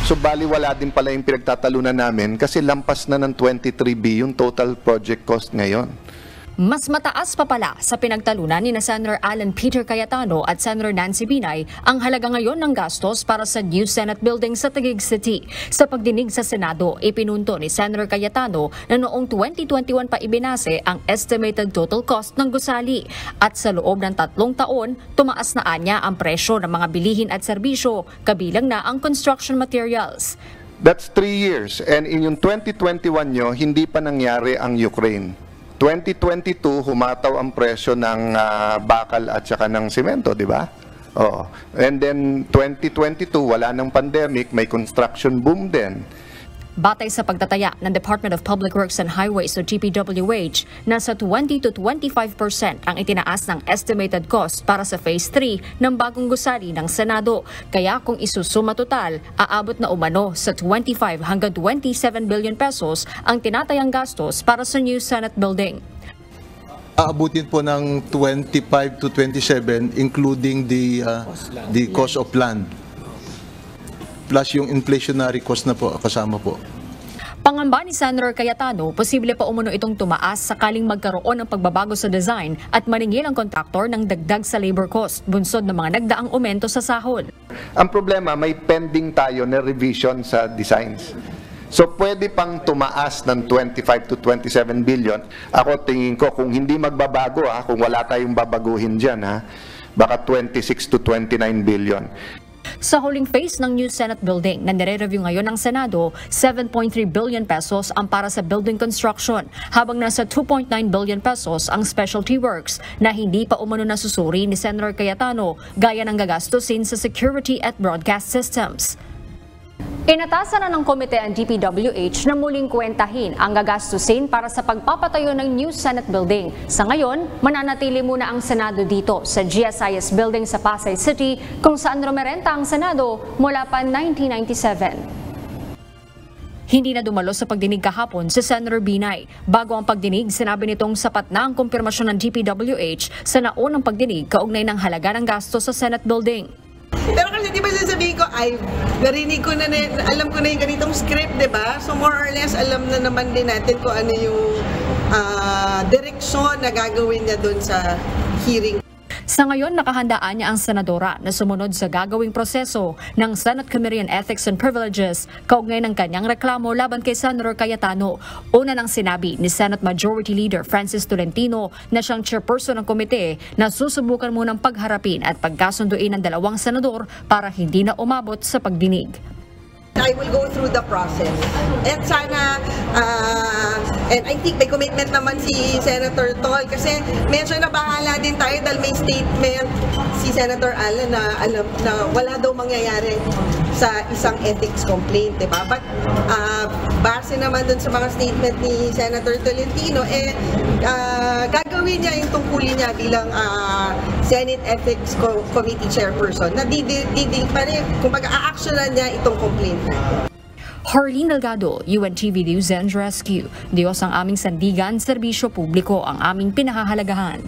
So baliwala din pala yung pinagtatalunan namin kasi lampas na ng 23B yung total project cost ngayon. Mas mataas pa pala sa pinagtalunan ni Senator Alan Peter Cayetano at Senator Nancy Binay ang halaga ngayon ng gastos para sa new Senate building sa Taguig City. Sa pagdinig sa Senado, ipinunto ni Senator Cayetano na noong 2021 pa ibinase ang estimated total cost ng gusali at sa loob ng 3 taon, tumaas na anya ang presyo ng mga bilihin at serbisyo, kabilang na ang construction materials. That's 3 years and in yung 2021 nyo, hindi pa nangyari ang Ukraine. 2022, humataw ang presyo ng bakal at saka ng simento, di ba? Oo. And then 2022, wala ng pandemic, may construction boom din. Batay sa pagtataya ng Department of Public Works and Highways o DPWH, nasa 20 to 25% ang itinaas ng estimated cost para sa Phase 3 ng bagong gusali ng Senado. Kaya kung isusuma total, aabot na umano sa 25 hanggang 27 billion pesos ang tinatayang gastos para sa new Senate building. Aabutin po ng 25 to 27 including the cost of land. Plus yung inflationary cost na po kasama po. Pangamba ni Senator Cayetano, posible pa umano itong tumaas sakaling magkaroon ng pagbabago sa design at maningil ang kontraktor ng dagdag sa labor cost, bunsod ng mga nagdaang aumento sa sahod. Ang problema, may pending tayo na revision sa designs. So pwede pang tumaas ng 25 to 27 billion. Ako tingin ko kung hindi magbabago, kung wala tayong babaguhin dyan, baka 26 to 29 billion. Sa huling phase ng new Senate building na nire-review ngayon ng Senado, 7.3 billion pesos ang para sa building construction, habang nasa 2.9 billion pesos ang specialty works na hindi pa umano nasusuri ni Senator Cayetano, gaya ng gagastusin sa security at broadcast systems. Inatasan na ng komite ang DPWH na muling kwentahin ang gagastusin para sa pagpapatayo ng new Senate building. Sa ngayon, mananatili muna ang Senado dito sa GSIS building sa Pasay City kung saan rumerenta ang Senado mula pa 1997. Hindi na dumalo sa pagdinig kahapon si Senator Binay. Bago ang pagdinig, sinabi nitong sapat na ang kumpirmasyon ng DPWH sa naunang pagdinig kaugnay ng halaga ng gasto sa Senate building. Pero kasi di ba sasabihin ko, ay, narinig ko na, alam ko na yung ganitong script, di ba? So more or less, alam na naman din natin kung ano yung direksyon na gagawin niya doon sa hearing. Sa ngayon, nakahandaan niya ang senadora na sumunod sa gagawing proseso ng Senate Committee on Ethics and Privileges kaugnay ng kanyang reklamo laban kay Senator Cayetano. Una nang sinabi ni Senate Majority Leader Francis Tolentino na siyang chairperson ng komite na susubukan munang pagharapin at pagkasunduin ng dalawang senador para hindi na umabot sa pagdinig. I will go through the process. And sana, and I think may commitment naman si Senator Tol kasi medyo na bahala din tayo dahil may statement si Senator Alan na alam na wala daw mangyayari sa isang ethics complaint, diba? But base naman dun sa mga statement ni Senator Tolentino, gagawin niya yung tungkulin niya bilang Senate Ethics Committee Chairperson na kumbaga a-actionan niya itong complaint. Harleen Delgado, UNTV News and Rescue. Diyos ang aming sandigan, serbisyo publiko ang aming pinahahalagahan.